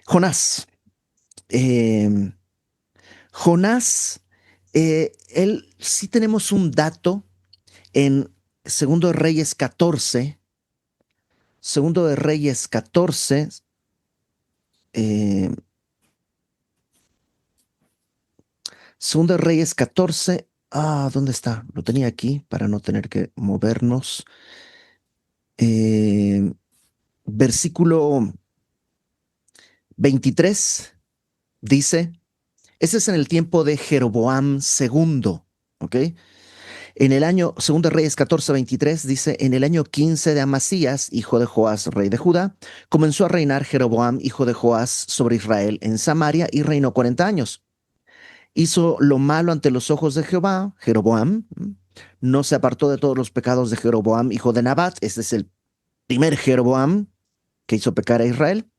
Jonás. Eh, Jonás, él sí tenemos un dato en Segundo de Reyes 14, Segundo de Reyes 14, eh, Segundo de Reyes 14, ¿dónde está? Lo tenía aquí para no tener que movernos. Eh, Versículo 23 dice, ese es en el tiempo de Jeroboam segundo, ¿ok? En el año, segundo Reyes 14:23 dice, en el año 15 de Amasías, hijo de Joás, rey de Judá, comenzó a reinar Jeroboam, hijo de Joás, sobre Israel en Samaria y reinó 40 años. Hizo lo malo ante los ojos de Jehová, Jeroboam, no se apartó de todos los pecados de Jeroboam, hijo de Nabat, este es el primer Jeroboam que hizo pecar a Israel.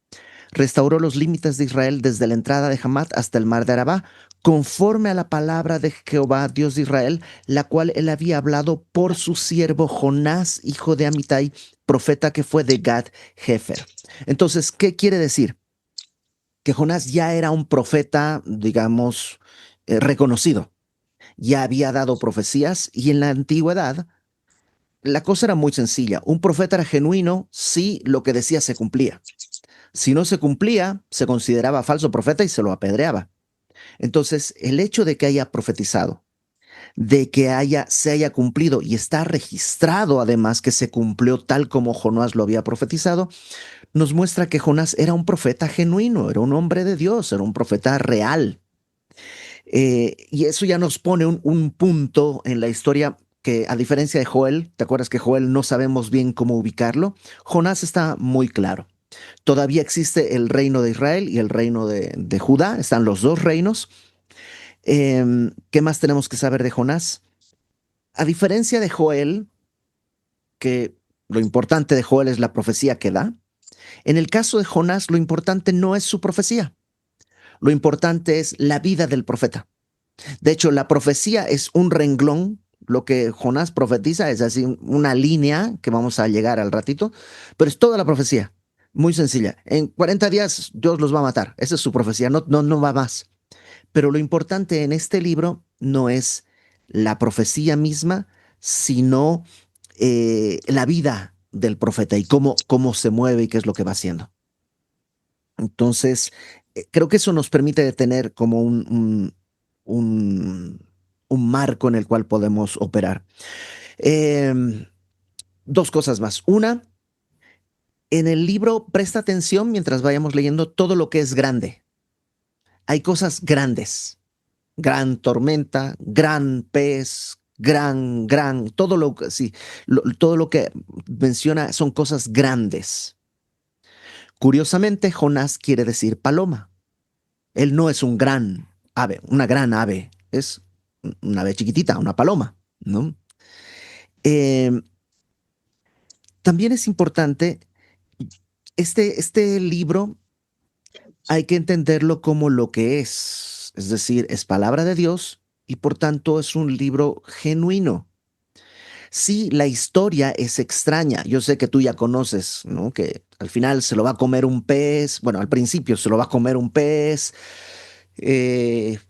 Restauró los límites de Israel desde la entrada de Hamat hasta el mar de Arabá, conforme a la palabra de Jehová, Dios de Israel, la cual él había hablado por su siervo Jonás, hijo de Amitai, profeta que fue de Gad Hefer. Entonces, ¿qué quiere decir? Que Jonás ya era un profeta, digamos, reconocido. Ya había dado profecías y en la antigüedad la cosa era muy sencilla. Un profeta era genuino si lo que decía se cumplía. Si no se cumplía, se consideraba falso profeta y se lo apedreaba. Entonces, el hecho de que haya profetizado, de que se haya cumplido y está registrado además que se cumplió tal como Jonás lo había profetizado, nos muestra que Jonás era un profeta genuino, era un hombre de Dios, era un profeta real. Y eso ya nos pone un punto en la historia que, a diferencia de Joel, ¿te acuerdas que Joel no sabemos bien cómo ubicarlo? Jonás está muy claro. Todavía existe el reino de Israel y el reino de Judá, están los dos reinos. ¿Qué más tenemos que saber de Jonás? A diferencia de Joel, que lo importante de Joel es la profecía que da, en el caso de Jonás lo importante no es su profecía, lo importante es la vida del profeta. De hecho, la profecía es un renglón, lo que Jonás profetiza es así una línea que vamos a llegar al ratito, pero es toda la profecía, muy sencilla. En 40 días Dios los va a matar, esa es su profecía, no va más. Pero lo importante en este libro no es la profecía misma, sino la vida del profeta y cómo se mueve y qué es lo que va haciendo. Entonces, creo que eso nos permite tener como un, un marco en el cual podemos operar. Eh, Dos cosas más. Una, en el libro presta atención mientras vayamos leyendo todo lo que es grande. Hay cosas grandes, gran tormenta, gran pez, todo lo que sí, todo lo que menciona son cosas grandes. Curiosamente, Jonás quiere decir paloma. Él no es un gran ave, una gran ave, es una ave chiquitita, una paloma, ¿no? Eh, También es importante, este libro hay que entenderlo como lo que es decir, es palabra de Dios y por tanto es un libro genuino. Sí, la historia es extraña. Yo sé que tú ya conoces, ¿no? Que al final se lo va a comer un pez. Bueno, al principio se lo va a comer un pez. eh,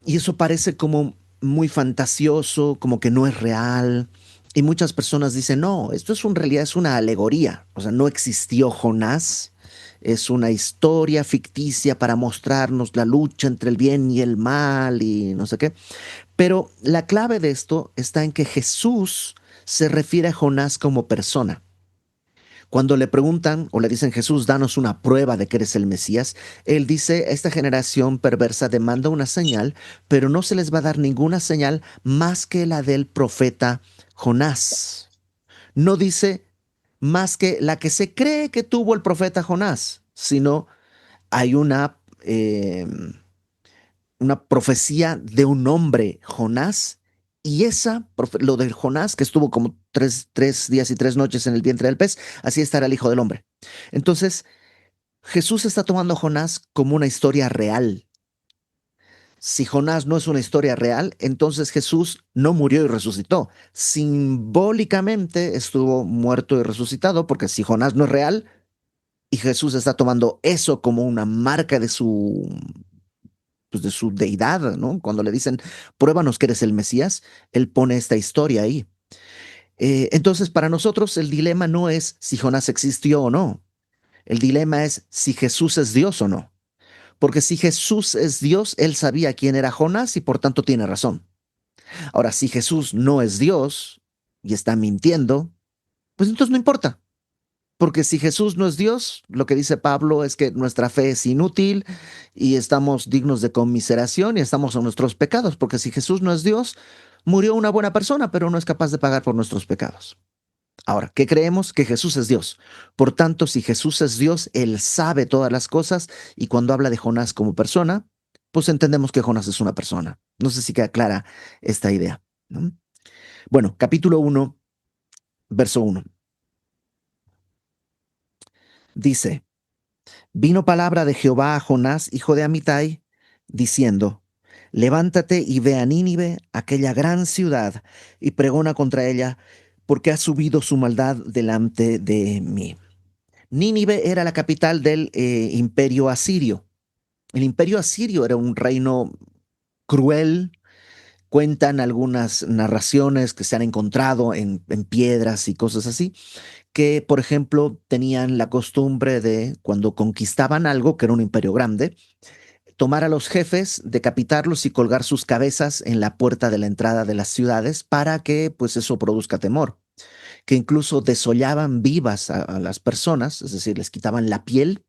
y eso parece como muy fantasioso, como que no es real. Y muchas personas dicen, no, esto es en realidad es una alegoría. O sea, no existió Jonás. Es una historia ficticia para mostrarnos la lucha entre el bien y el mal y no sé qué. Pero la clave de esto está en que Jesús se refiere a Jonás como persona. Cuando le preguntan o le dicen Jesús, danos una prueba de que eres el Mesías, él dice, esta generación perversa demanda una señal, pero no se les va a dar ninguna señal más que la del profeta Jonás. No dice más que la que se cree que tuvo el profeta Jonás, sino hay una profecía de un hombre, Jonás, y lo de Jonás, que estuvo como tres días y 3 noches en el vientre del pez, así estará el Hijo del Hombre. Entonces, Jesús está tomando a Jonás como una historia real. Si Jonás no es una historia real, entonces Jesús no murió y resucitó. Simbólicamente estuvo muerto y resucitado, porque si Jonás no es real, Y Jesús está tomando eso como una marca pues de su deidad, ¿no? Cuando le dicen, pruébanos que eres el Mesías, él pone esta historia ahí. Entonces, para nosotros el dilema no es si Jonás existió o no. El dilema es si Jesús es Dios o no. Porque si Jesús es Dios, él sabía quién era Jonás y por tanto tiene razón. Ahora, si Jesús no es Dios y está mintiendo, pues entonces no importa. Porque si Jesús no es Dios, lo que dice Pablo es que nuestra fe es inútil y estamos dignos de conmiseración y estamos en nuestros pecados. Porque si Jesús no es Dios, murió una buena persona, pero no es capaz de pagar por nuestros pecados. Ahora, ¿qué creemos? Que Jesús es Dios. Por tanto, si Jesús es Dios, Él sabe todas las cosas y cuando habla de Jonás como persona, pues entendemos que Jonás es una persona. No sé si queda clara esta idea, ¿no? Bueno, capítulo 1, verso 1. Dice, vino palabra de Jehová a Jonás, hijo de Amitai, diciendo, levántate y ve a Nínive, aquella gran ciudad, y pregona contra ella, porque ha subido su maldad delante de mí. Nínive era la capital del imperio asirio. El imperio asirio era un reino cruel. Cuentan algunas narraciones que se han encontrado en piedras y cosas así, que por ejemplo tenían la costumbre de cuando conquistaban algo, que era un imperio grande, tomar a los jefes, decapitarlos y colgar sus cabezas en la puerta de la entrada de las ciudades para que pues eso produzca temor, que incluso desollaban vivas a las personas, es decir, les quitaban la piel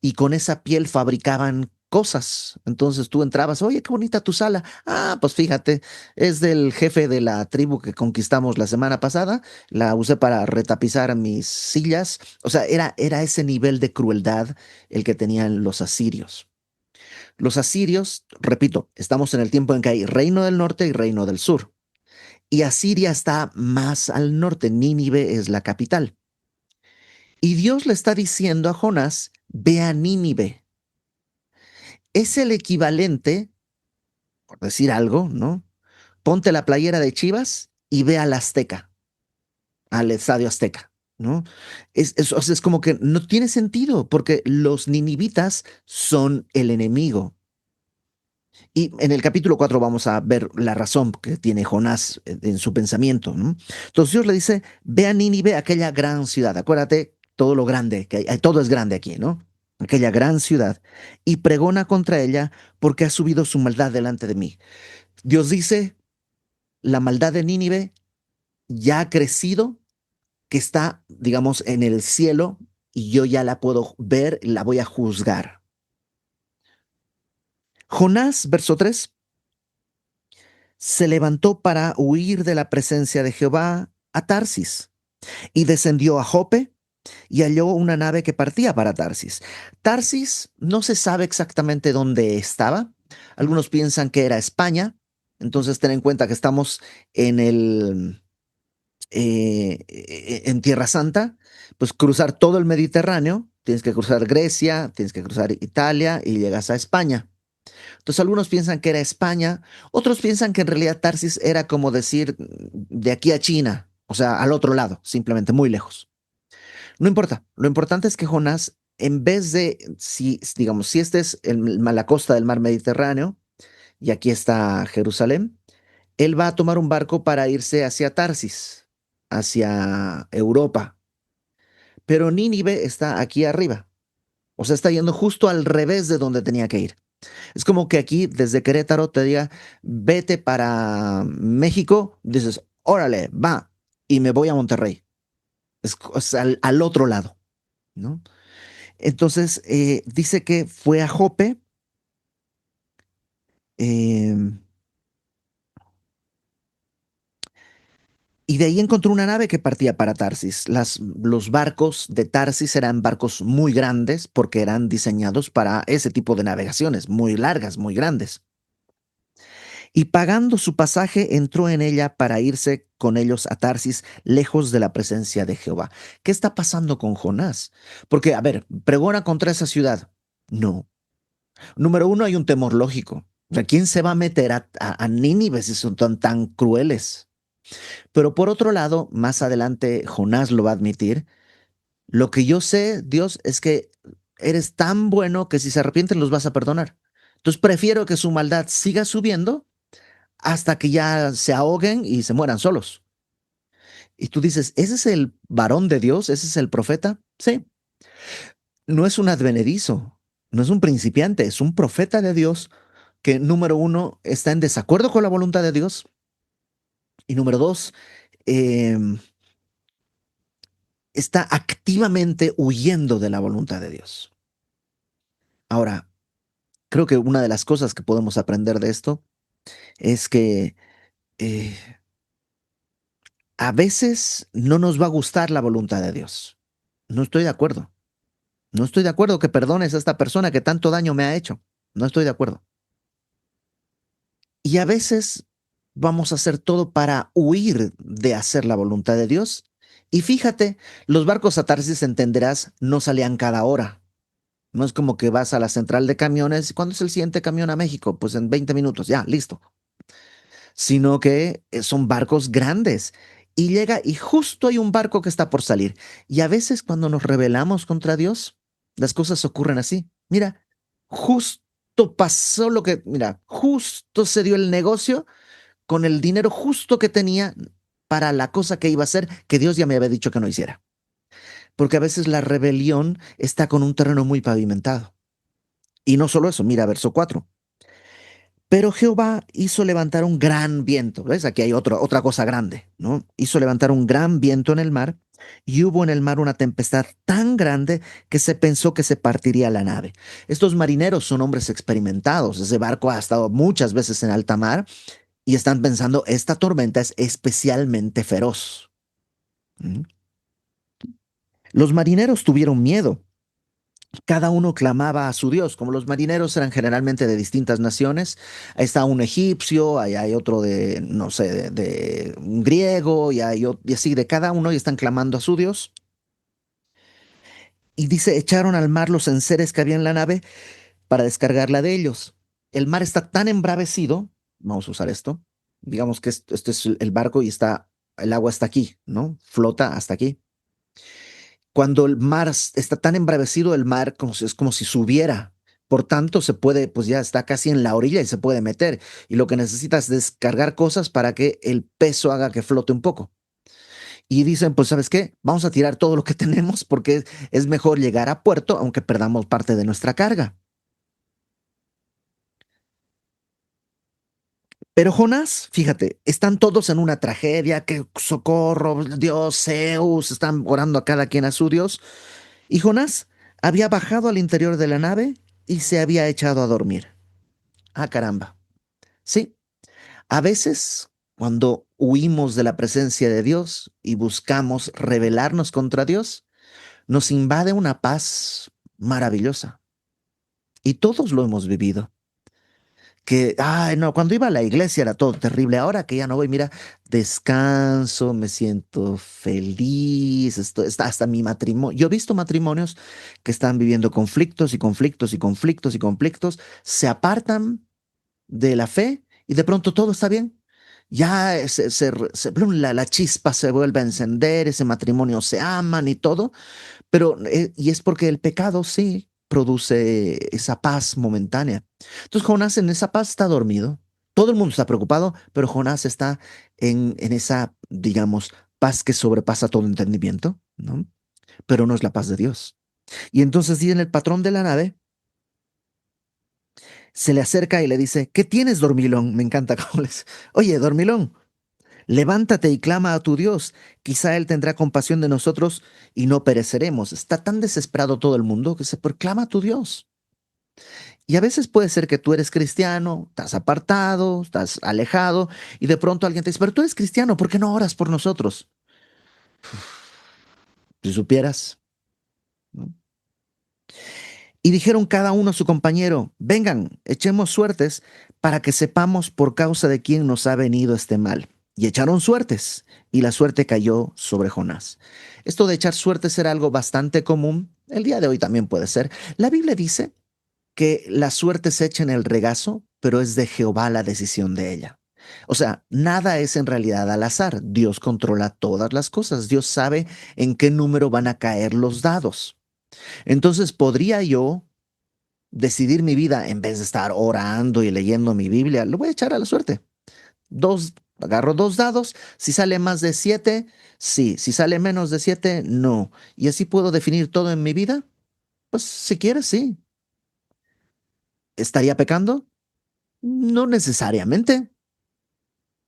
y con esa piel fabricaban cosas. Entonces tú entrabas, oye, qué bonita tu sala. Ah, pues fíjate, es del jefe de la tribu que conquistamos la semana pasada. La usé para retapizar mis sillas. O sea, era ese nivel de crueldad el que tenían los asirios. Los asirios, repito, estamos en el tiempo en que hay reino del norte y reino del sur. Y Asiria está más al norte, Nínive es la capital. Y Dios le está diciendo a Jonás, ve a Nínive. Es el equivalente, por decir algo, ¿no? Ponte la playera de Chivas y ve al Azteca, al Estadio Azteca, ¿no? O sea, es como que no tiene sentido porque los ninivitas son el enemigo. Y en el capítulo 4 vamos a ver la razón que tiene Jonás en su pensamiento, ¿no? Entonces Dios le dice, ve a Nínive, aquella gran ciudad. Acuérdate todo lo grande, que todo es grande aquí, ¿no? Aquella gran ciudad, y pregona contra ella porque ha subido su maldad delante de mí. Dios dice, la maldad de Nínive ya ha crecido, que está, digamos, en el cielo, y yo ya la puedo ver, la voy a juzgar. Jonás, verso 3, se levantó para huir de la presencia de Jehová a Tarsis y descendió a Jope y halló una nave que partía para Tarsis. Tarsis no se sabe exactamente dónde estaba. Algunos piensan que era España. Entonces ten en cuenta que estamos en en Tierra Santa, pues cruzar todo el Mediterráneo, tienes que cruzar Grecia, tienes que cruzar Italia y llegas a España. Entonces algunos piensan que era España, otros piensan que en realidad Tarsis era como decir de aquí a China, o sea, al otro lado, simplemente muy lejos. No importa, lo importante es que Jonás, en vez de, si digamos, si este es la costa del mar Mediterráneo y aquí está Jerusalén, él va a tomar un barco para irse hacia Tarsis, hacia Europa. Pero Nínive está aquí arriba, o sea, está yendo justo al revés de donde tenía que ir. Es como que aquí desde Querétaro te diga, vete para México, dices, órale, va, y me voy a Monterrey. Es al otro lado, ¿no? Entonces, dice que fue a Jope, eh, y de ahí encontró una nave que partía para Tarsis. Los barcos de Tarsis eran barcos muy grandes porque eran diseñados para ese tipo de navegaciones, muy largas, muy grandes. Y pagando su pasaje, entró en ella para irse con ellos a Tarsis, lejos de la presencia de Jehová. ¿Qué está pasando con Jonás? Porque, a ver, pregona contra esa ciudad. No. Número uno, hay un temor lógico. O sea, ¿quién se va a meter a Nínive si son tan crueles? Pero por otro lado, más adelante Jonás lo va a admitir, Lo que yo sé, Dios, es que eres tan bueno que si se arrepienten los vas a perdonar. Entonces prefiero que su maldad siga subiendo hasta que ya se ahoguen y se mueran solos. Y tú dices, ¿ese es el varón de Dios? ¿Ese es el profeta? Sí, no es un advenedizo, no es un principiante, es un profeta de Dios que, número uno, está en desacuerdo con la voluntad de Dios y número dos, eh, está activamente huyendo de la voluntad de Dios. Ahora, creo que una de las cosas que podemos aprender de esto es que eh, a veces no nos va a gustar la voluntad de Dios. No estoy de acuerdo. No estoy de acuerdo que perdones a esta persona que tanto daño me ha hecho. No estoy de acuerdo. Y a veces vamos a hacer todo para huir de hacer la voluntad de Dios. Y fíjate, los barcos a Tarsis, entenderás, no salían cada hora. No es como que vas a la central de camiones. ¿Cuándo es el siguiente camión a México? Pues en 20 minutos, ya, listo. Sino que son barcos grandes. Y llega y justo hay un barco que está por salir. Y a veces cuando nos rebelamos contra Dios, las cosas ocurren así. Mira, justo pasó lo que, mira, justo se dio el negocio con el dinero justo que tenía para la cosa que iba a hacer, que Dios ya me había dicho que no hiciera. Porque a veces la rebelión está con un terreno muy pavimentado. Y no solo eso, mira verso 4. Pero Jehová hizo levantar un gran viento. ¿Ves? Aquí hay otra cosa grande, ¿no? Hizo levantar un gran viento en el mar y hubo en el mar una tempestad tan grande que se pensó que se partiría la nave. Estos marineros son hombres experimentados. Ese barco ha estado muchas veces en alta mar y están pensando, esta tormenta es especialmente feroz. ¿Mm? Los marineros tuvieron miedo. Cada uno clamaba a su Dios, como los marineros eran generalmente de distintas naciones. Ahí está un egipcio, ahí hay otro de, no sé, de un griego, y así de cada uno, y están clamando a su Dios. Y dice, echaron al mar los enseres que había en la nave para descargarla de ellos. El mar está tan embravecido, vamos a usar esto, digamos que esto es el barco y está, el agua está aquí, ¿no? Flota hasta aquí. Cuando el mar está tan embravecido, el mar es como si subiera. Por tanto, se puede, pues ya está casi en la orilla y se puede meter. Y lo que necesitas es descargar cosas para que el peso haga que flote un poco. Y dicen, pues, ¿sabes qué? Vamos a tirar todo lo que tenemos porque es mejor llegar a puerto aunque perdamos parte de nuestra carga. Pero Jonás, fíjate, están todos en una tragedia, que socorro, Dios, Zeus, están orando a cada quien a su Dios. Y Jonás había bajado al interior de la nave y se había echado a dormir. Ah, caramba. Sí, a veces cuando huimos de la presencia de Dios y buscamos rebelarnos contra Dios, nos invade una paz maravillosa. Y todos lo hemos vivido. Que, ay, no, cuando iba a la iglesia era todo terrible. Ahora que ya no voy, mira, descanso, me siento feliz, está hasta mi matrimonio. Yo he visto matrimonios que están viviendo conflictos y conflictos y conflictos y conflictos, se apartan de la fe y de pronto todo está bien. Ya plum, la chispa se vuelve a encender, ese matrimonio se aman y todo, pero, y es porque el pecado sí produce esa paz momentánea. Entonces Jonás en esa paz está dormido. Todo el mundo está preocupado, pero Jonás está en esa, digamos, paz que sobrepasa todo entendimiento, ¿no? Pero no es la paz de Dios. Y entonces viene el patrón de la nave, se le acerca y le dice, ¿qué tienes, dormilón? Me encanta cómo les... Oye, dormilón, levántate y clama a tu Dios. Quizá Él tendrá compasión de nosotros y no pereceremos. Está tan desesperado todo el mundo que se proclama a tu Dios. Y a veces puede ser que tú eres cristiano, estás apartado, estás alejado, y de pronto alguien te dice, pero tú eres cristiano, ¿por qué no oras por nosotros? Si supieras, ¿no? Y dijeron cada uno a su compañero, vengan, echemos suertes para que sepamos por causa de quién nos ha venido este mal. Y echaron suertes, y la suerte cayó sobre Jonás. Esto de echar suertes era algo bastante común, el día de hoy también puede ser. La Biblia dice que la suerte se echa en el regazo, pero es de Jehová la decisión de ella. O sea, nada es en realidad al azar. Dios controla todas las cosas. Dios sabe en qué número van a caer los dados. Entonces, ¿podría yo decidir mi vida en vez de estar orando y leyendo mi Biblia? Lo voy a echar a la suerte. Agarro dos dados. Si sale más de siete, sí. Si sale menos de siete, no. Y así puedo definir todo en mi vida. Pues si quieres, sí. ¿Estaría pecando? No necesariamente,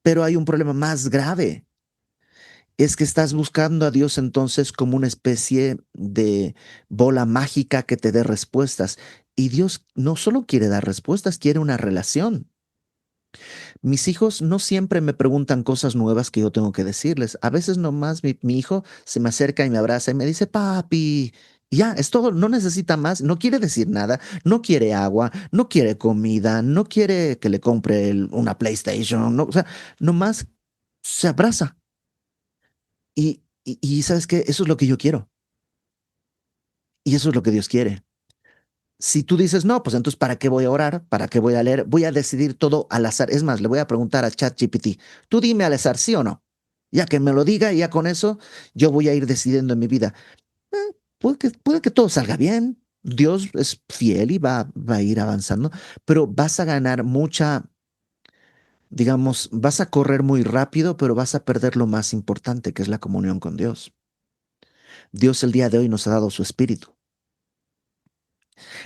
pero hay un problema más grave. Es que estás buscando a Dios entonces como una especie de bola mágica que te dé respuestas. Y Dios no solo quiere dar respuestas, quiere una relación. Mis hijos no siempre me preguntan cosas nuevas que yo tengo que decirles. A veces nomás mi hijo se me acerca y me abraza y me dice, papi. Y ya, es todo, no necesita más, no quiere decir nada, no quiere agua, no quiere comida, no quiere que le compre una PlayStation, no, o sea, nomás se abraza. Y ¿sabes qué? Eso es lo que yo quiero. Y eso es lo que Dios quiere. Si tú dices, no, pues entonces, ¿para qué voy a orar? ¿Para qué voy a leer? Voy a decidir todo al azar. Es más, le voy a preguntar a ChatGPT, tú dime al azar, sí o no. Ya que me lo diga, ya con eso, yo voy a ir decidiendo en mi vida. Puede que todo salga bien. Dios es fiel y va a ir avanzando, pero vas a ganar mucha, digamos, vas a correr muy rápido, pero vas a perder lo más importante, que es la comunión con Dios. Dios el día de hoy nos ha dado su espíritu.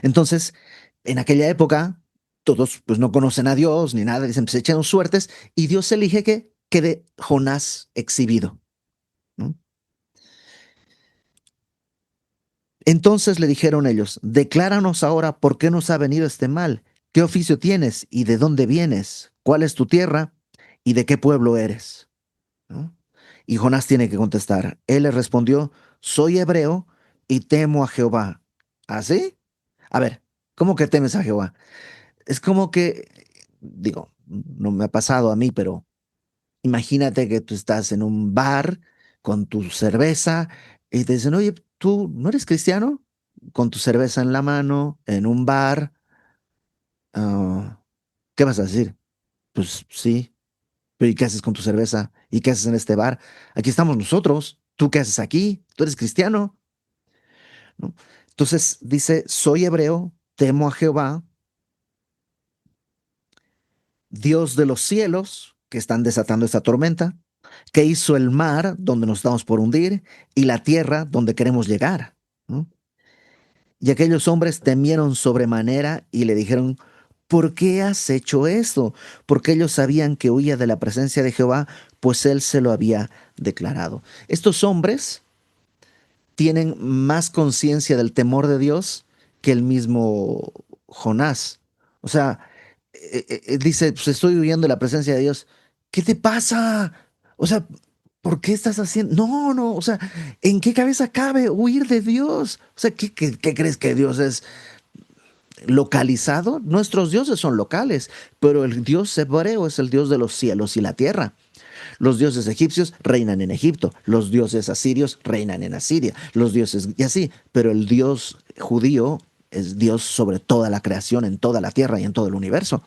Entonces, en aquella época, todos pues no conocen a Dios ni nada, dicen, pues echan suertes y Dios elige que quede Jonás exhibido, ¿no? Entonces le dijeron ellos, decláranos ahora por qué nos ha venido este mal, qué oficio tienes y de dónde vienes, cuál es tu tierra y de qué pueblo eres, ¿no? Y Jonás tiene que contestar. Él le respondió, soy hebreo y temo a Jehová. ¿Así? A ver, ¿cómo que temes a Jehová? Es como que, digo, no me ha pasado a mí, pero imagínate que tú estás en un bar con tu cerveza y te dicen, oye, ¿tú no eres cristiano? Con tu cerveza en la mano, en un bar, ah, ¿qué vas a decir? Pues sí, pero ¿y qué haces con tu cerveza? ¿Y qué haces en este bar? Aquí estamos nosotros. ¿Tú qué haces aquí? ¿Tú eres cristiano? ¿No? Entonces dice, soy hebreo, temo a Jehová, Dios de los cielos, que están desatando esta tormenta, que hizo el mar donde nos estamos por hundir y la tierra donde queremos llegar, ¿no? Y aquellos hombres temieron sobremanera y le dijeron, ¿por qué has hecho esto? Porque ellos sabían que huía de la presencia de Jehová, pues él se lo había declarado. Estos hombres tienen más conciencia del temor de Dios que el mismo Jonás. O sea, dice, pues estoy huyendo de la presencia de Dios. ¿Qué te pasa? O sea, ¿por qué estás haciendo? No, no, o sea, ¿en qué cabeza cabe huir de Dios? O sea, ¿qué crees que Dios es localizado? Nuestros dioses son locales, pero el Dios hebreo es el Dios de los cielos y la tierra. Los dioses egipcios reinan en Egipto, los dioses asirios reinan en Asiria, los dioses y así, pero el Dios judío es Dios sobre toda la creación, en toda la tierra y en todo el universo.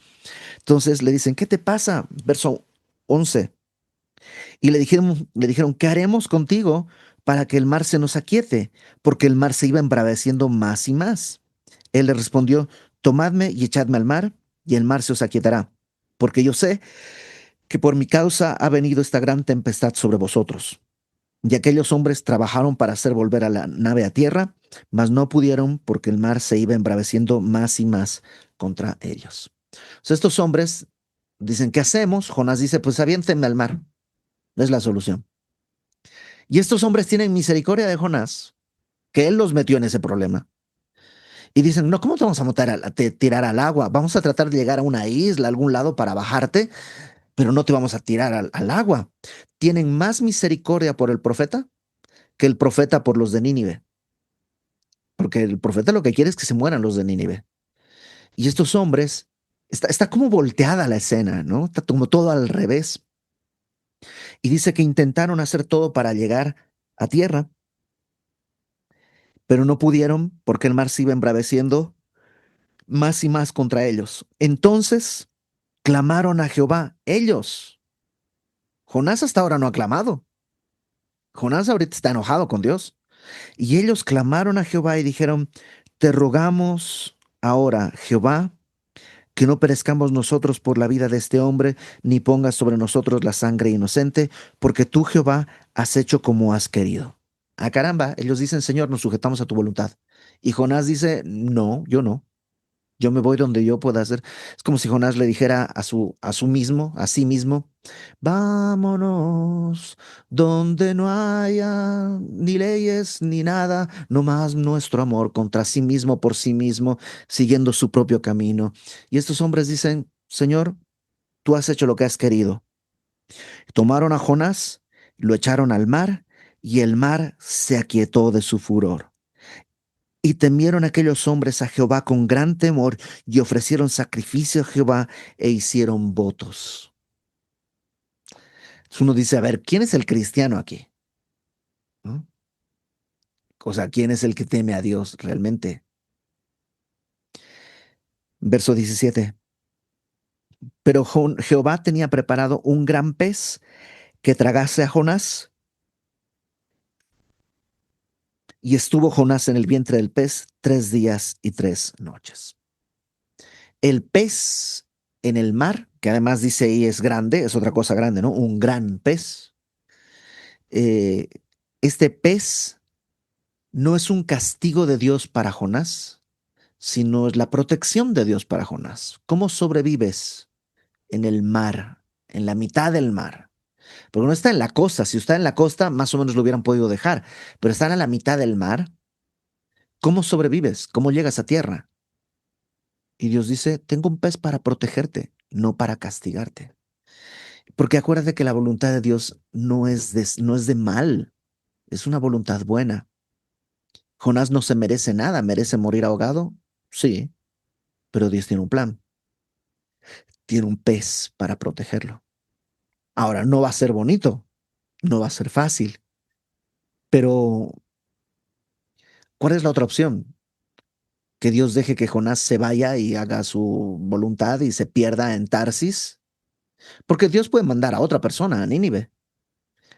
Entonces le dicen, ¿qué te pasa? Verso 11. Y le dijeron, ¿qué haremos contigo para que el mar se nos aquiete? Porque el mar se iba embraveciendo más y más. Él le respondió, tomadme y echadme al mar, y el mar se os aquietará, porque yo sé que por mi causa ha venido esta gran tempestad sobre vosotros. Y aquellos hombres trabajaron para hacer volver a la nave a tierra, mas no pudieron porque el mar se iba embraveciendo más y más contra ellos. O sea, estos hombres dicen, ¿qué hacemos? Jonás dice, pues aviéntenme al mar. Es la solución. Y estos hombres tienen misericordia de Jonás, que él los metió en ese problema. Y dicen, no, ¿cómo te vamos a tirar al agua? Vamos a tratar de llegar a una isla, a algún lado para bajarte, pero no te vamos a tirar al agua. Tienen más misericordia por el profeta que el profeta por los de Nínive, porque el profeta lo que quiere es que se mueran los de Nínive. Y estos hombres, está como volteada la escena, ¿no? Está como todo al revés. Y dice que intentaron hacer todo para llegar a tierra, pero no pudieron porque el mar se iba embraveciendo más y más contra ellos. Entonces clamaron a Jehová, ellos. Jonás hasta ahora no ha clamado. Jonás ahorita está enojado con Dios. Y ellos clamaron a Jehová y dijeron, te rogamos ahora, Jehová, que no perezcamos nosotros por la vida de este hombre, ni pongas sobre nosotros la sangre inocente, porque tú, Jehová, has hecho como has querido. Ah, caramba, ellos dicen, Señor, nos sujetamos a tu voluntad. Y Jonás dice, no, yo no. Yo me voy donde yo pueda hacer. Es como si Jonás le dijera a sí mismo, vámonos, donde no haya ni leyes ni nada, nomás nuestro amor contra sí mismo por sí mismo, siguiendo su propio camino. Y estos hombres dicen, Señor, tú has hecho lo que has querido. Tomaron a Jonás, lo echaron al mar, y el mar se aquietó de su furor. Y temieron aquellos hombres a Jehová con gran temor y ofrecieron sacrificio a Jehová e hicieron votos. Entonces uno dice, a ver, ¿quién es el cristiano aquí? ¿No? O sea, ¿quién es el que teme a Dios realmente? Verso 17. Pero Jehová tenía preparado un gran pez que tragase a Jonás, y estuvo Jonás en el vientre del pez 3 días y 3 noches. El pez en el mar, que además dice ahí es grande, es otra cosa grande, ¿no? Un gran pez. eh, este pez no es un castigo de Dios para Jonás, sino es la protección de Dios para Jonás. ¿Cómo sobrevives en el mar, en la mitad del mar? Porque no está en la costa. Si está en la costa, más o menos lo hubieran podido dejar, pero están a la mitad del mar. ¿Cómo sobrevives? ¿Cómo llegas a tierra? Y Dios dice, tengo un pez para protegerte, no para castigarte. Porque acuérdate que la voluntad de Dios no es de mal, es una voluntad buena. Jonás no se merece nada, merece morir ahogado, sí, pero Dios tiene un plan, tiene un pez para protegerlo. Ahora, no va a ser bonito, no va a ser fácil, pero ¿cuál es la otra opción? Que Dios deje que Jonás se vaya y haga su voluntad y se pierda en Tarsis, porque Dios puede mandar a otra persona a Nínive.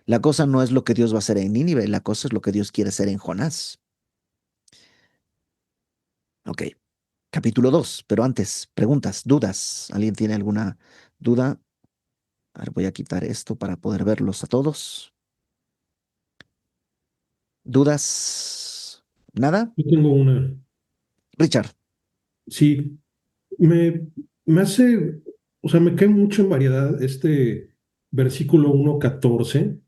La cosa no es lo que Dios va a hacer en Nínive, la cosa es lo que Dios quiere hacer en Jonás. Ok, capítulo 2. Pero antes, preguntas, dudas. ¿Alguien tiene alguna duda? A ver, voy a quitar esto para poder verlos a todos. ¿Dudas? ¿Nada? Yo tengo una. Richard. Sí, me, me hace, o sea, me cae mucho en variedad este versículo 1:14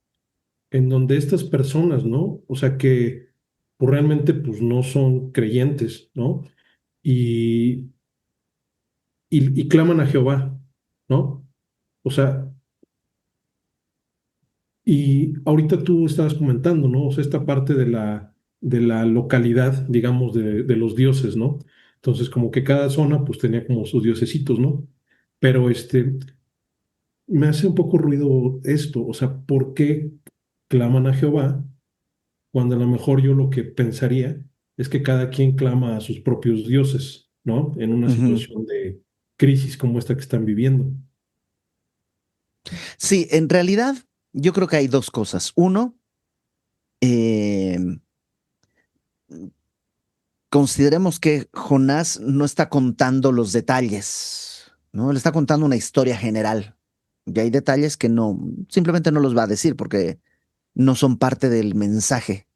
en donde estas personas, ¿no? O sea, que pues, realmente pues no son creyentes, ¿no? Y, y claman a Jehová, ¿no? O sea, y ahorita tú estabas comentando, ¿no? O sea, esta parte de la localidad, digamos, de los dioses, ¿no? Entonces, como que cada zona, pues tenía como sus diosesitos, ¿no? Pero me hace un poco ruido esto, o sea, ¿por qué claman a Jehová cuando a lo mejor yo lo que pensaría es que cada quien clama a sus propios dioses, ¿no? En una Ujú. situación de crisis como esta que están viviendo. Sí, en realidad yo creo que hay dos cosas. Uno, eh, consideremos que Jonás no está contando los detalles, ¿no? Él está contando una historia general. Y hay detalles que no, simplemente no los va a decir porque no son parte del mensaje.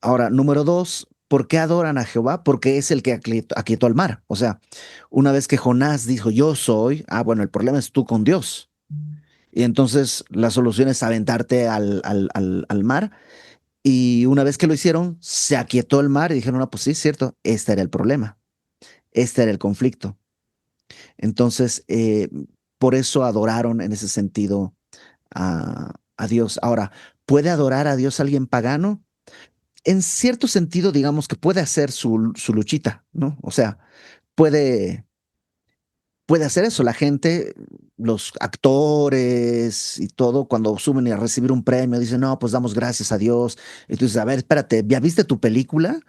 Ahora, número dos, ¿por qué adoran a Jehová? Porque es el que aquietó al mar. O sea, una vez que Jonás dijo, yo soy, bueno, el problema es tú con Dios. Y entonces la solución es aventarte al mar. Y una vez que lo hicieron, se aquietó el mar y dijeron, no, pues sí, es cierto, este era el problema, este era el conflicto. Entonces, por eso adoraron en ese sentido a Dios. Ahora, ¿puede adorar a Dios alguien pagano? En cierto sentido, digamos que puede hacer su luchita, ¿no? O sea, puede, puede hacer eso. La gente, los actores y todo, cuando suben a recibir un premio, dicen, no, pues damos gracias a Dios. Y tú dices, a ver, espérate, ¿ya viste tu película?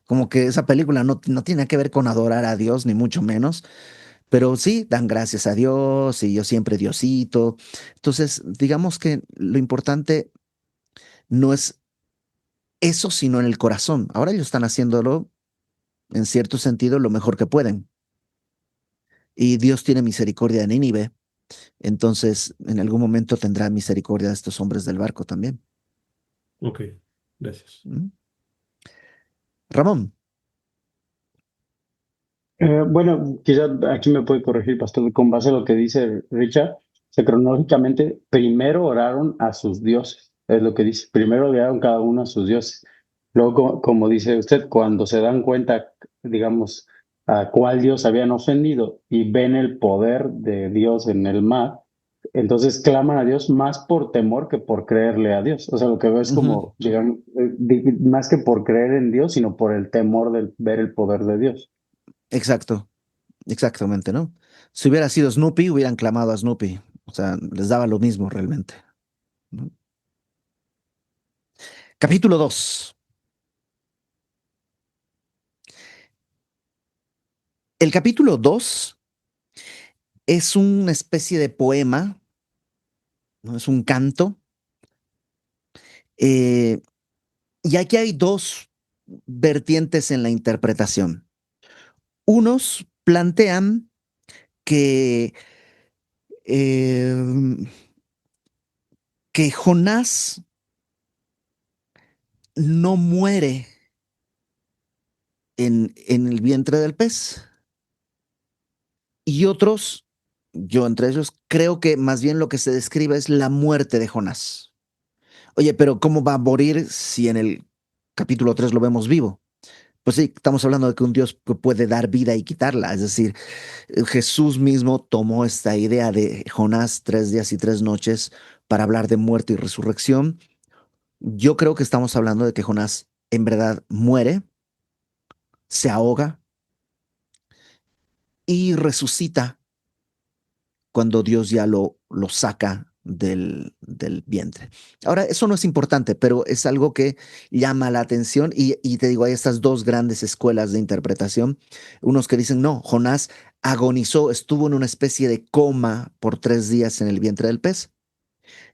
Como que esa película no tiene que ver con adorar a Dios, ni mucho menos. Pero sí, dan gracias a Dios y yo siempre Diosito. Entonces, digamos que lo importante no es eso, sino en el corazón. Ahora ellos están haciéndolo, en cierto sentido, lo mejor que pueden. Y Dios tiene misericordia de Nínive, entonces en algún momento tendrá misericordia de estos hombres del barco también. Ok, gracias. ¿Mm? Ramón, Bueno, quizás aquí me puede corregir, pastor, con base a lo que dice Richard, cronológicamente primero oraron a sus dioses, es lo que dice, primero oraron cada uno a sus dioses. Luego, como dice usted, cuando se dan cuenta, digamos, a cuál dios habían ofendido y ven el poder de Dios en el mar, entonces claman a Dios más por temor que por creerle a Dios. O sea, lo que veo es ujú, como, digamos, más que por creer en Dios, sino por el temor de ver el poder de Dios. exacto, exactamente, ¿no? Si hubiera sido Snoopy, hubieran clamado a Snoopy. O sea, les daba lo mismo realmente. ¿No? Capítulo 2. El capítulo 2 es una especie de poema, ¿no? Es un canto. eh, y aquí hay dos vertientes en la interpretación. Unos plantean que, eh, que Jonás no muere en el vientre del pez. Y otros, yo entre ellos, creo que más bien lo que se describe es la muerte de Jonás. Oye, pero ¿cómo va a morir si en el capítulo 3 lo vemos vivo? Pues sí, estamos hablando de que un Dios puede dar vida y quitarla. Es decir, Jesús mismo tomó esta idea de Jonás 3 días y 3 noches para hablar de muerte y resurrección. Yo creo que estamos hablando de que Jonás en verdad muere, se ahoga y resucita cuando Dios ya lo saca del vientre. Ahora, eso no es importante, pero es algo que llama la atención y te digo, hay estas dos grandes escuelas de interpretación. Unos que dicen, no, Jonás agonizó, estuvo en una especie de coma por 3 días en el vientre del pez.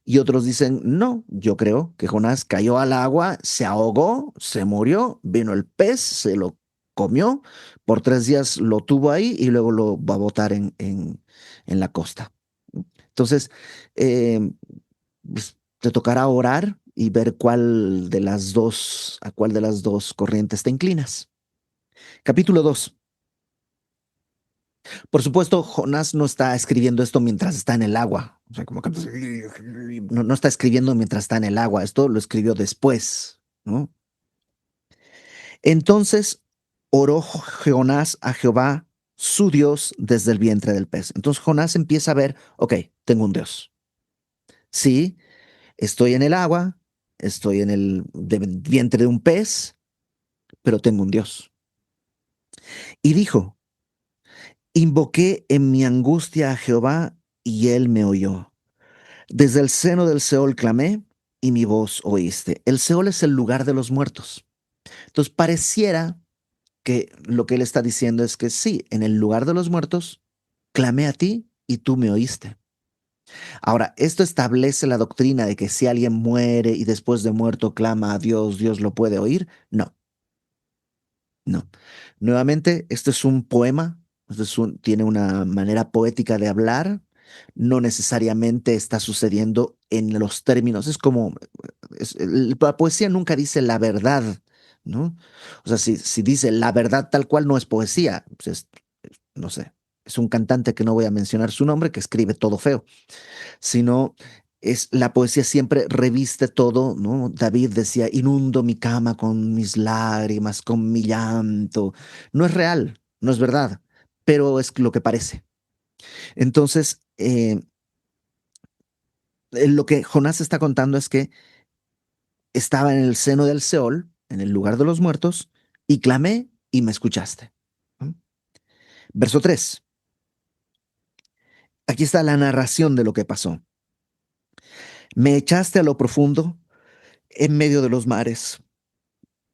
Y otros dicen, no, yo creo que Jonás cayó al agua, se ahogó, se murió, vino el pez, se lo comió, por 3 días lo tuvo ahí y luego lo va a botar en la costa. Entonces, pues, te tocará orar y ver cuál de las dos, a cuál de las dos corrientes te inclinas. Capítulo 2. Por supuesto, Jonás no está escribiendo esto mientras está en el agua. O sea, como que no está escribiendo mientras está en el agua. Esto lo escribió después, ¿no? Entonces oró Jonás a Jehová, su Dios, desde el vientre del pez. Entonces Jonás empieza a ver, ok, tengo un Dios. Sí, estoy en el agua, estoy en el vientre de un pez, pero tengo un Dios. Y dijo, invoqué en mi angustia a Jehová y él me oyó. Desde el seno del Seol clamé y mi voz oíste. El Seol es el lugar de los muertos. Entonces pareciera que lo que él está diciendo es que sí, en el lugar de los muertos clamé a ti y tú me oíste. Ahora, esto establece la doctrina de que si alguien muere y después de muerto clama a Dios, Dios lo puede oír. No, no. Nuevamente, esto es un poema, tiene una manera poética de hablar, no necesariamente está sucediendo en los términos, es como, la poesía nunca dice la verdad, ¿no? O sea, si dice la verdad tal cual no es poesía, pues no sé, es un cantante que no voy a mencionar su nombre, que escribe todo feo, sino es la poesía siempre reviste todo, ¿no? David decía, inundo mi cama con mis lágrimas, con mi llanto. No es real, no es verdad, pero es lo que parece. Entonces, lo que Jonás está contando es que estaba en el seno del Seol, en el lugar de los muertos, y clamé y me escuchaste. ¿No? Verso 3. Aquí está la narración de lo que pasó. Me echaste a lo profundo, en medio de los mares.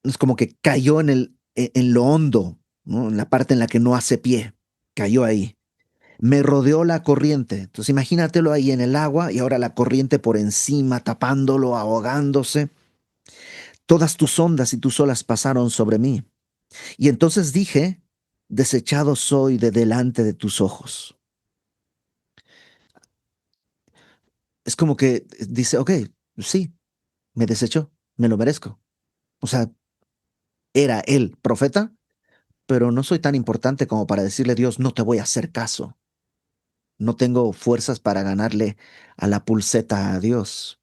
Es como que cayó en lo hondo, ¿no? En la parte en la que no hace pie, cayó ahí. Me rodeó la corriente. Entonces imagínatelo ahí en el agua y ahora la corriente por encima, tapándolo, ahogándose. Todas tus ondas y tus olas pasaron sobre mí. Y entonces dije, desechado soy de delante de tus ojos. Es como que dice, ok, sí, me desechó, me lo merezco. O sea, era él profeta, pero no soy tan importante como para decirle a Dios, no te voy a hacer caso. No tengo fuerzas para ganarle a la pulseta a Dios.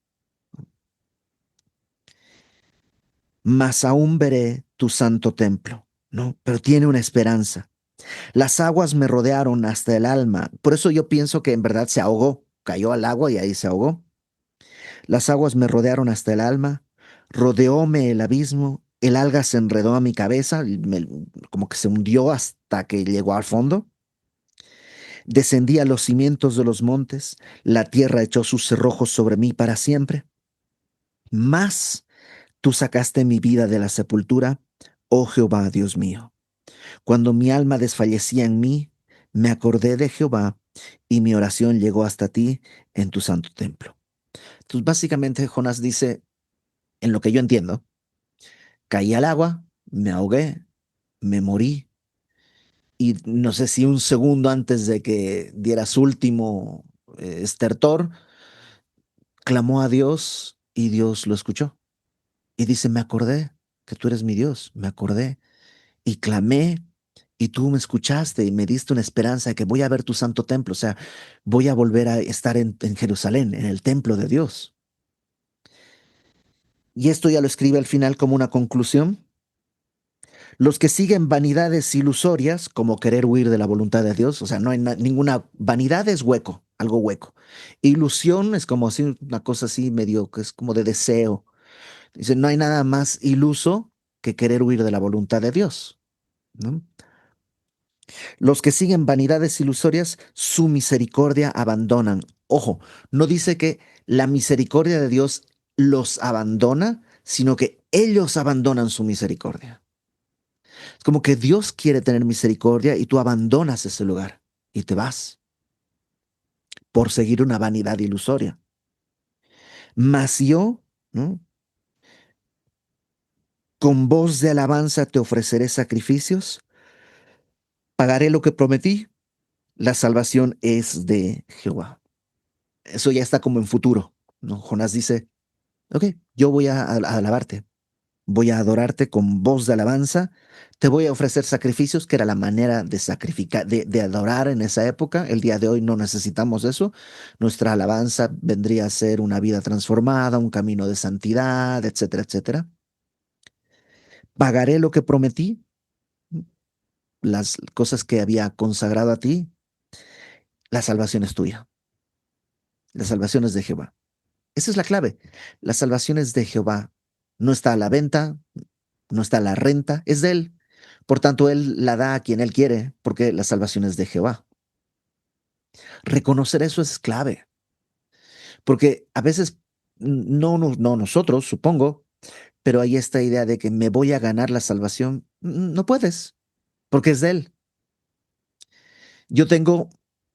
Mas aún veré tu santo templo, ¿no? Pero tiene una esperanza. Las aguas me rodearon hasta el alma. Por eso yo pienso que en verdad se ahogó. Cayó al agua y ahí se ahogó. Las aguas me rodearon hasta el alma. Rodeóme el abismo. El alga se enredó a mi cabeza, como que se hundió hasta que llegó al fondo. Descendí a los cimientos de los montes. La tierra echó sus cerrojos sobre mí para siempre. Mas tú sacaste mi vida de la sepultura, oh Jehová, Dios mío. Cuando mi alma desfallecía en mí, me acordé de Jehová y mi oración llegó hasta ti en tu santo templo. Entonces, básicamente, Jonás dice, en lo que yo entiendo, caí al agua, me ahogué, me morí y no sé si un segundo antes de que diera su último estertor, clamó a Dios y Dios lo escuchó. Y dice, me acordé que tú eres mi Dios, me acordé y clamé y tú me escuchaste y me diste una esperanza de que voy a ver tu santo templo, o sea, voy a volver a estar en Jerusalén, en el templo de Dios. Y esto ya lo escribe al final como una conclusión. Los que siguen vanidades ilusorias, como querer huir de la voluntad de Dios, o sea, no hay ninguna vanidad, es hueco, algo hueco. Ilusión es como así, una cosa así medio que es como de deseo. Dice, no hay nada más iluso que querer huir de la voluntad de Dios, ¿no? Los que siguen vanidades ilusorias, su misericordia abandonan. Ojo, no dice que la misericordia de Dios los abandona, sino que ellos abandonan su misericordia. Es como que Dios quiere tener misericordia y tú abandonas ese lugar y te vas por seguir una vanidad ilusoria. Mas yo, ¿no? Con voz de alabanza te ofreceré sacrificios, pagaré lo que prometí, la salvación es de Jehová. Eso ya está como en futuro, ¿no? Jonás dice, ok, yo voy a alabarte, voy a adorarte con voz de alabanza, te voy a ofrecer sacrificios, que era la manera de sacrificar, de adorar en esa época. El día de hoy no necesitamos eso. Nuestra alabanza vendría a ser una vida transformada, un camino de santidad, etcétera, etcétera. Pagaré lo que prometí, las cosas que había consagrado a ti, la salvación es tuya, la salvación es de Jehová. Esa es la clave. La salvación es de Jehová. No está a la venta, no está a la renta, es de Él. Por tanto, Él la da a quien Él quiere, porque la salvación es de Jehová. Reconocer eso es clave, porque a veces no nosotros, supongo, pero hay esta idea de que me voy a ganar la salvación. No puedes, porque es de Él. Yo tengo,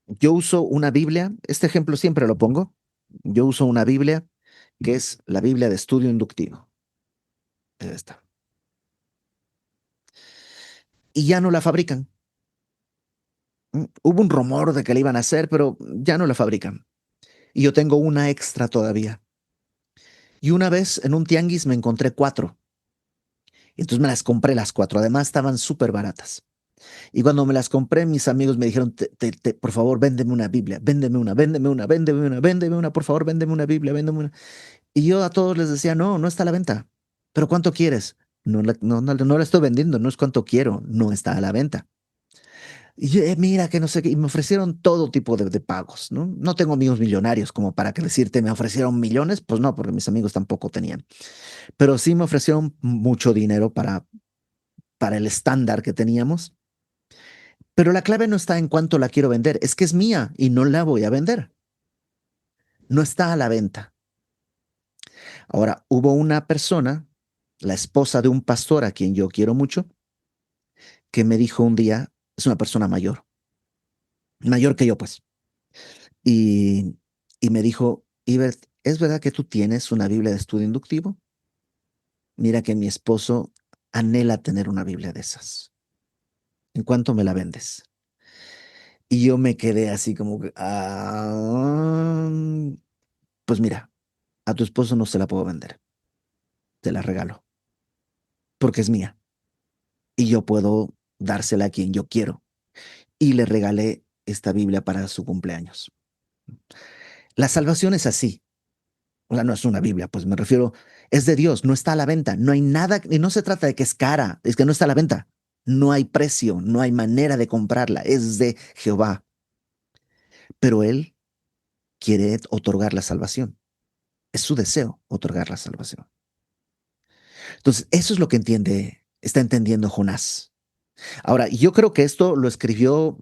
yo uso una Biblia, este ejemplo siempre lo pongo. Yo uso una Biblia que es la Biblia de estudio inductivo. Esta. Y ya no la fabrican. Hubo un rumor de que la iban a hacer, pero ya no la fabrican. Y yo tengo una extra todavía. Y una vez en un tianguis me encontré cuatro. Y entonces me las compré las cuatro. Además estaban súper baratas. Y cuando me las compré, mis amigos me dijeron, por favor, véndeme una Biblia, véndeme una, véndeme una, véndeme una, véndeme una, por favor, véndeme una Biblia, véndeme una. Y yo a todos les decía, no, no está a la venta. ¿Pero cuánto quieres? No la estoy vendiendo, no es cuánto quiero, no está a la venta. Y yo, mira, que no sé qué, y me ofrecieron todo tipo de pagos, ¿no? No tengo amigos millonarios como para que decirte, me ofrecieron millones, pues no, porque mis amigos tampoco tenían, pero sí me ofrecieron mucho dinero para el estándar que teníamos, pero la clave no está en cuánto la quiero vender, es que es mía y no la voy a vender, no está a la venta. Ahora, hubo una persona, la esposa de un pastor a quien yo quiero mucho, que me dijo un día, es una persona mayor, mayor que yo, pues. Y, y me dijo, Ibert, ¿es verdad que tú tienes una Biblia de estudio inductivo? Mira que mi esposo anhela tener una Biblia de esas. ¿En cuánto me la vendes? Y yo me quedé así como que, pues mira, a tu esposo no se la puedo vender, te la regalo, porque es mía y yo puedo dársela a quien yo quiero. Y le regalé esta Biblia para su cumpleaños. La salvación es así. O sea, no es una Biblia, pues me refiero, es de Dios, no está a la venta, no hay nada, y no se trata de que es cara, es que no está a la venta. No hay precio, no hay manera de comprarla, es de Jehová. Pero Él quiere otorgar la salvación. Es su deseo otorgar la salvación. Entonces, eso es lo que está entendiendo Jonás. Ahora, yo creo que esto lo escribió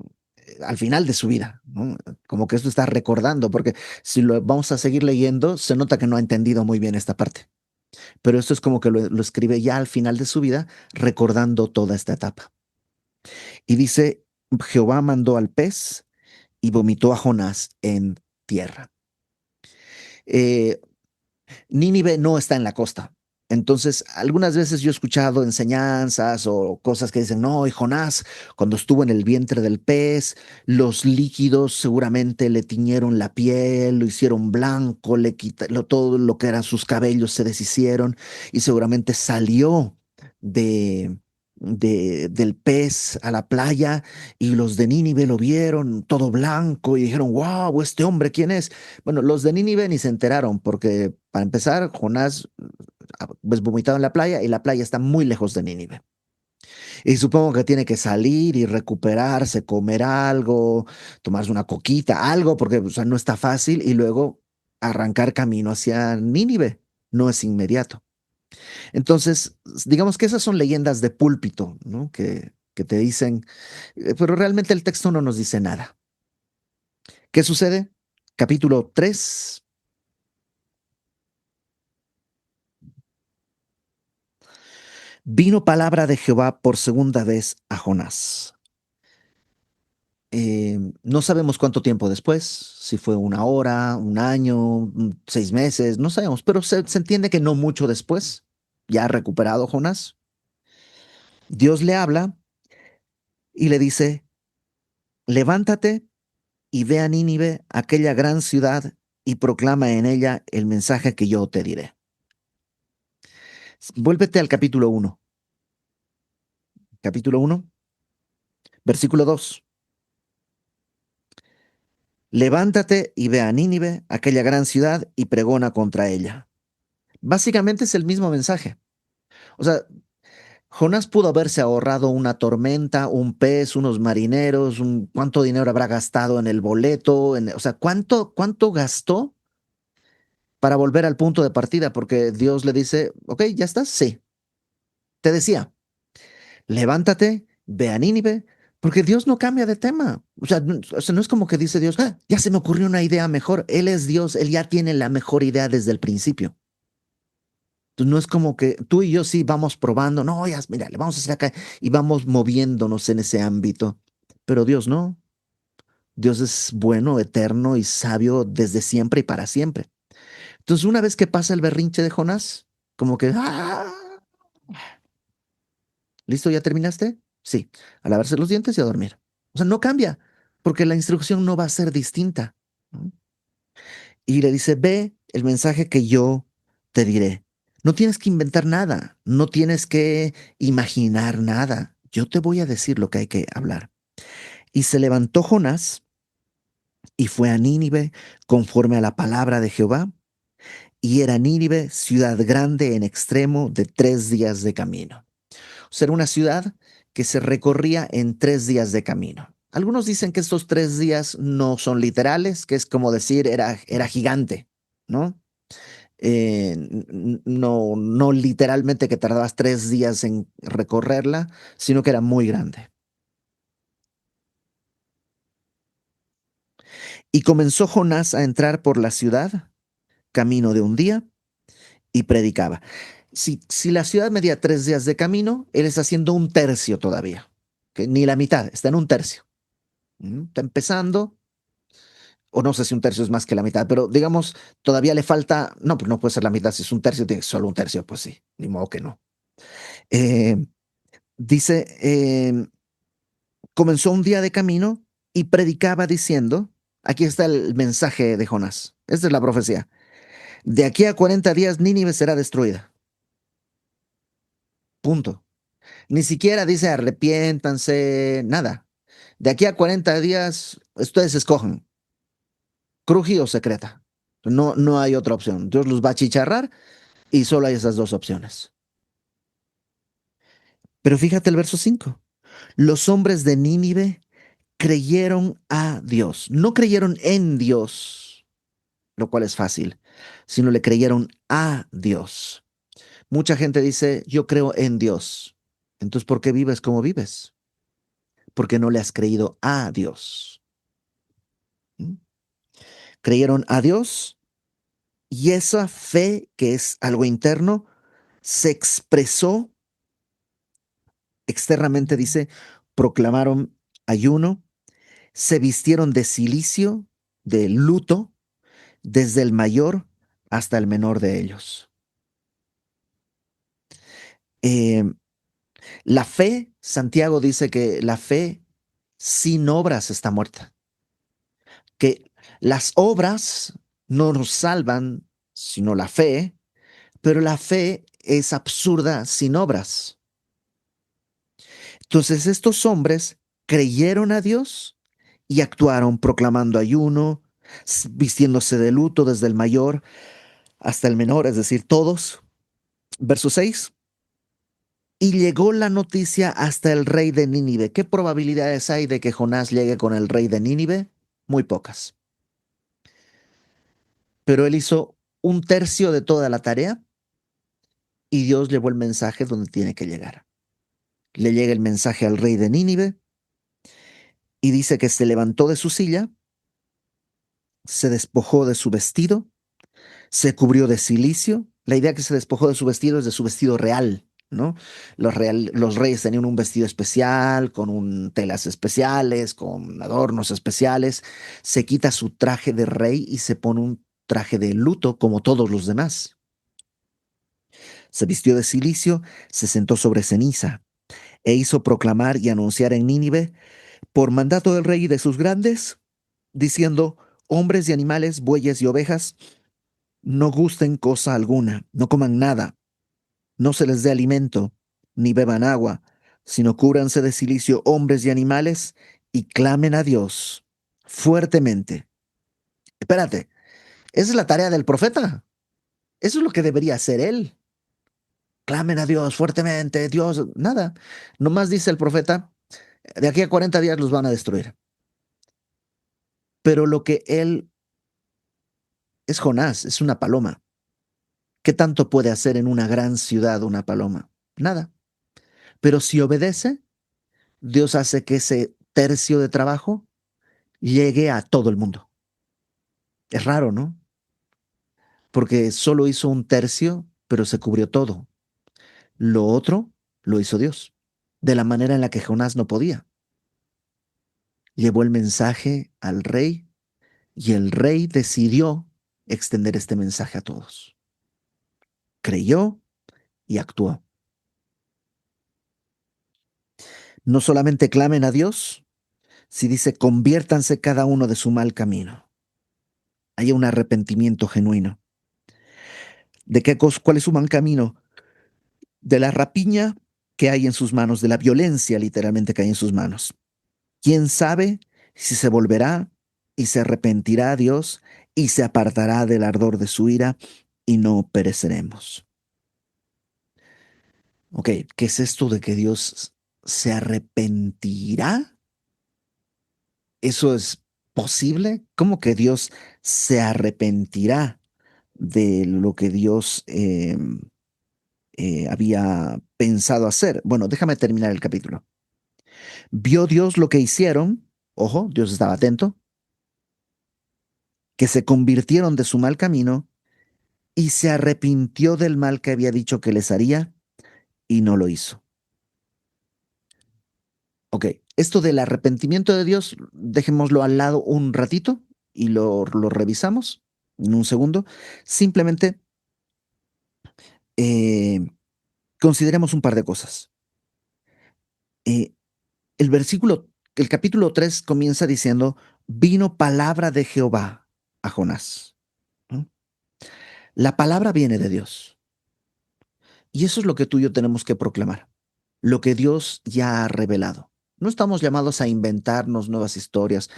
al final de su vida, ¿no? Como que esto está recordando, porque si lo vamos a seguir leyendo, se nota que no ha entendido muy bien esta parte. Pero esto es como que lo escribe ya al final de su vida, recordando toda esta etapa. Y dice, Jehová mandó al pez y vomitó a Jonás en tierra. Eh, Nínive no está en la costa. Entonces, algunas veces yo he escuchado enseñanzas o cosas que dicen, no, y Jonás, cuando estuvo en el vientre del pez, los líquidos seguramente le tiñeron la piel, lo hicieron blanco, todo lo que eran sus cabellos se deshicieron y seguramente salió de, del pez a la playa y los de Nínive lo vieron todo blanco y dijeron, wow, este hombre, ¿quién es? Bueno, los de Nínive ni se enteraron porque, para empezar, Jonás pues vomitado en la playa y la playa está muy lejos de Nínive. Y supongo que tiene que salir y recuperarse, comer algo, tomarse una coquita, algo, porque o sea, no está fácil y luego arrancar camino hacia Nínive. No es inmediato. Entonces, digamos que esas son leyendas de púlpito, ¿no? Que te dicen, pero realmente el texto no nos dice nada. ¿Qué sucede? Capítulo 3. Vino palabra de Jehová por segunda vez a Jonás. No sabemos cuánto tiempo después, si fue una hora, un año, 6 meses, no sabemos, pero se entiende que no mucho después, ya recuperado Jonás, Dios le habla y le dice, levántate y ve a Nínive, aquella gran ciudad, y proclama en ella el mensaje que yo te diré. Vuélvete al capítulo 1, versículo 2. Levántate y ve a Nínive, aquella gran ciudad, y pregona contra ella. Básicamente es el mismo mensaje. O sea, Jonás pudo haberse ahorrado una tormenta, un pez, unos marineros, cuánto dinero habrá gastado en el boleto, o sea, cuánto gastó para volver al punto de partida, porque Dios le dice, ok, ya estás, sí. Te decía, levántate, ve a Nínive, porque Dios no cambia de tema. O sea, no es como que dice Dios, "Ah, ya se me ocurrió una idea mejor. Él es Dios, él ya tiene la mejor idea desde el principio. Entonces, no es como que tú y yo sí vamos probando, no, ya, mira, le vamos a hacer acá y vamos moviéndonos en ese ámbito. Pero Dios no. Dios es bueno, eterno y sabio desde siempre y para siempre. Entonces, una vez que pasa el berrinche de Jonás, como que, ¿listo? ¿Ya terminaste? Sí, a lavarse los dientes y a dormir. O sea, no cambia, porque la instrucción no va a ser distinta, ¿no? Y le dice, ve el mensaje que yo te diré. No tienes que inventar nada, no tienes que imaginar nada. Yo te voy a decir lo que hay que hablar. Y se levantó Jonás y fue a Nínive conforme a la palabra de Jehová. Y era Nínive ciudad grande en extremo de 3 días de camino. O sea, era una ciudad que se recorría en 3 días de camino. Algunos dicen que estos 3 días no son literales, que es como decir era gigante, ¿no? No, no literalmente que tardabas 3 días en recorrerla, sino que era muy grande. Y comenzó Jonás a entrar por la ciudad, camino de un día, y predicaba. Si la ciudad medía 3 días de camino, él está haciendo un tercio todavía, que ni la mitad, está en un tercio. Está empezando, o no sé si un tercio es más que la mitad, pero digamos, todavía le falta, no, pues no puede ser la mitad, si es un tercio, tiene que ser solo un tercio, pues sí, ni modo que no. Eh, dice, comenzó un día de camino y predicaba diciendo, aquí está el mensaje de Jonás, esta es la profecía, de aquí a 40 días Nínive será destruida, punto. Ni siquiera dice arrepiéntanse, nada. De aquí a 40 días, ustedes escojan, cruji o secreta. No, no hay otra opción. Dios los va a chicharrar y solo hay esas dos opciones. Pero fíjate el verso 5. Los hombres de Nínive creyeron a Dios. No creyeron en Dios, lo cual es fácil, sino le creyeron a Dios. Mucha gente dice, yo creo en Dios. Entonces, ¿por qué vives como vives? Porque no le has creído a Dios. ¿Mm? Creyeron a Dios y esa fe, que es algo interno, se expresó externamente, dice, proclamaron ayuno, se vistieron de cilicio, de luto, desde el mayor hasta el menor de ellos. Eh, la fe, Santiago dice que la fe sin obras está muerta, que las obras no nos salvan, sino la fe, pero la fe es absurda sin obras. Entonces estos hombres creyeron a Dios y actuaron proclamando ayuno, vistiéndose de luto desde el mayor hasta el menor, es decir, todos. Verso 6. Y llegó la noticia hasta el rey de Nínive. ¿Qué probabilidades hay de que Jonás llegue con el rey de Nínive? Muy pocas. Pero él hizo un tercio de toda la tarea y Dios llevó el mensaje donde tiene que llegar. Le llega el mensaje al rey de Nínive y dice que se levantó de su silla, se despojó de su vestido, se cubrió de cilicio. La idea que se despojó de su vestido es de su vestido real, ¿no? Los reyes tenían un vestido especial, con telas especiales, con adornos especiales. Se quita su traje de rey y se pone un traje de luto como todos los demás. Se vistió de cilicio, se sentó sobre ceniza e hizo proclamar y anunciar en Nínive, por mandato del rey y de sus grandes, diciendo, hombres y animales, bueyes y ovejas, no gusten cosa alguna, no coman nada, no se les dé alimento, ni beban agua, sino cúbranse de cilicio hombres y animales y clamen a Dios fuertemente. Espérate, esa es la tarea del profeta. Eso es lo que debería hacer él. Clamen a Dios fuertemente, Dios, nada. Nomás dice el profeta, de aquí a 40 días los van a destruir. Pero lo que él es Jonás, es una paloma. ¿Qué tanto puede hacer en una gran ciudad una paloma? Nada. Pero si obedece, Dios hace que ese tercio de trabajo llegue a todo el mundo. Es raro, ¿no? Porque solo hizo un tercio, pero se cubrió todo. Lo otro lo hizo Dios, de la manera en la que Jonás no podía. Llevó el mensaje al rey y el rey decidió extender este mensaje a todos. Creyó y actuó. No solamente clamen a Dios, si dice conviértanse cada uno de su mal camino. Haya un arrepentimiento genuino. ¿De qué cosa? ¿Cuál es su mal camino? De la rapiña que hay en sus manos, de la violencia literalmente que hay en sus manos. ¿Quién sabe si se volverá y se arrepentirá a Dios y se apartará del ardor de su ira y no pereceremos? Ok, ¿qué es esto de que Dios se arrepentirá? ¿Eso es posible? ¿Cómo que Dios se arrepentirá de lo que Dios había pensado hacer? Bueno, déjame terminar el capítulo. Vio Dios lo que hicieron, ojo, Dios estaba atento, que se convirtieron de su mal camino y se arrepintió del mal que había dicho que les haría y no lo hizo. Ok, esto del arrepentimiento de Dios, dejémoslo al lado un ratito y lo revisamos en un segundo. Simplemente eh, consideremos un par de cosas. Eh, el capítulo 3 comienza diciendo, vino palabra de Jehová a Jonás, ¿no? La palabra viene de Dios. Y eso es lo que tú y yo tenemos que proclamar, lo que Dios ya ha revelado. No estamos llamados a inventarnos nuevas historias.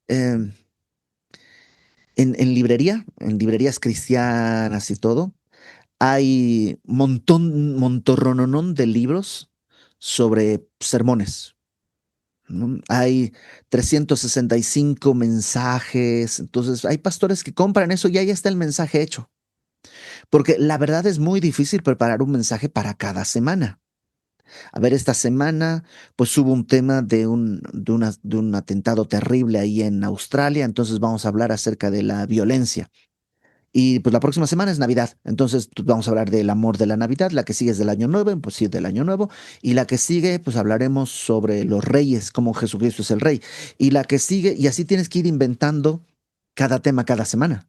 Eh, en librerías cristianas y todo, hay montorrononón de libros sobre sermones, ¿no? Hay 365 mensajes. Entonces, hay pastores que compran eso y ahí está el mensaje hecho. Porque la verdad es muy difícil preparar un mensaje para cada semana. A ver, esta semana pues hubo un tema de un atentado terrible ahí en Australia, entonces vamos a hablar acerca de la violencia. Y pues la próxima semana es Navidad, entonces pues, vamos a hablar del amor de la Navidad, la que sigue es del Año Nuevo, pues sí, del Año Nuevo, y la que sigue pues hablaremos sobre los reyes, cómo Jesucristo es el rey, y la que sigue, y así tienes que ir inventando cada tema cada semana.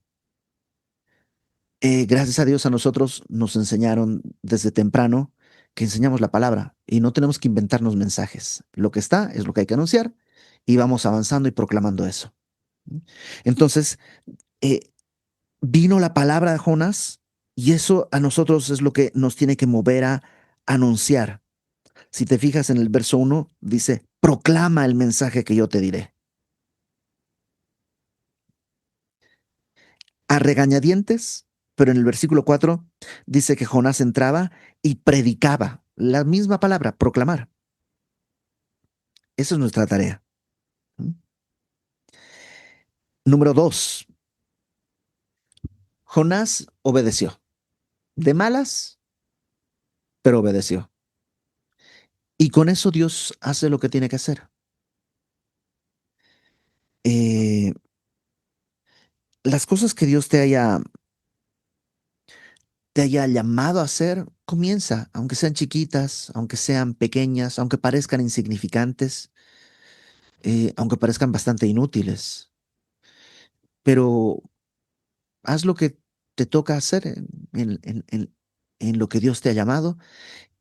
Gracias a Dios a nosotros nos enseñaron desde temprano que enseñamos la palabra y no tenemos que inventarnos mensajes. Lo que está es lo que hay que anunciar y vamos avanzando y proclamando eso. Entonces, eh, vino la palabra de Jonás y eso a nosotros es lo que nos tiene que mover a anunciar. Si te fijas en el verso 1, dice, proclama el mensaje que yo te diré. A regañadientes, pero en el versículo 4 dice que Jonás entraba y predicaba la misma palabra, proclamar. Esa es nuestra tarea. ¿Mm? Número 2, Jonás obedeció. De malas, pero obedeció. Y con eso Dios hace lo que tiene que hacer. Eh, las cosas que Dios te haya llamado a hacer, comienza, aunque sean chiquitas, aunque sean pequeñas, aunque parezcan insignificantes, aunque parezcan bastante inútiles, pero haz lo que te toca hacer en lo que Dios te ha llamado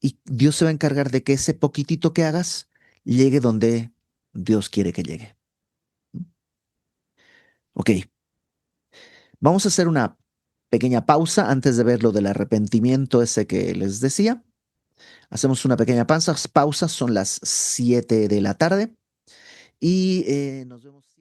y Dios se va a encargar de que ese poquitito que hagas llegue donde Dios quiere que llegue. Ok, vamos a hacer una pequeña pausa antes de ver lo del arrepentimiento ese que les decía. Hacemos una pequeña pausa, son las 7 de la tarde y nos vemos.